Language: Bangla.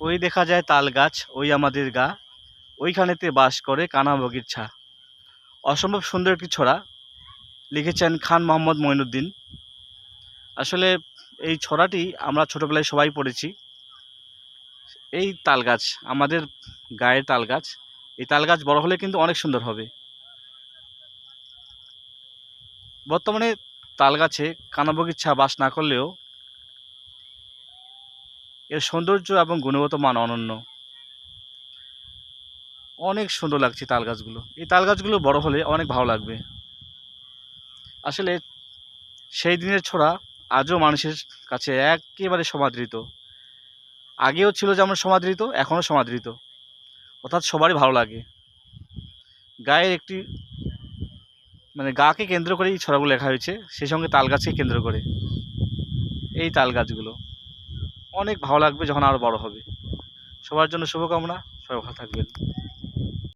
ওই দেখা যায় তাল গাছ, ওই আমাদের গা, ওইখানেতে বাস করে কানাবগিরছা। অসম্ভব সুন্দর একটি ছড়া, লিখেছেন খান মোহাম্মদ মঈনুদ্দিন। আসলে এই ছড়াটি আমরা ছোটবেলায় সবাই পড়েছি। এই তাল গাছ আমাদের গায়ের তাল গাছ, এই তাল গাছ বড় হলে কিন্তু অনেক সুন্দর হবে। বর্তমানে তাল গাছে কানাবগিরছা বাস না করলেও এর সৌন্দর্য এবং গুণগত মান অনন্য। অনেক সুন্দর লাগছে তাল গাছগুলো। এই তাল গাছগুলো বড় হলে অনেক ভালো লাগবে। আসলে সেই দিনের ছোড়া আজও মানুষের কাছে একেবারে সমাদৃত। আগেও ছিল যেমন সমাদৃত, এখনও সমাদৃত, অর্থাৎ সবারই ভালো লাগে। গায়ের একটি গাকে কেন্দ্র করে এই ছড়াগুলো লেখা হয়েছে, সেই সঙ্গে তাল গাছকে কেন্দ্র করে। এই তাল গাছগুলো অনেক ভালো লাগবে যখন আরও বড় হবে। সবার জন্য শুভকামনা, সবাই ভালো থাকবেন।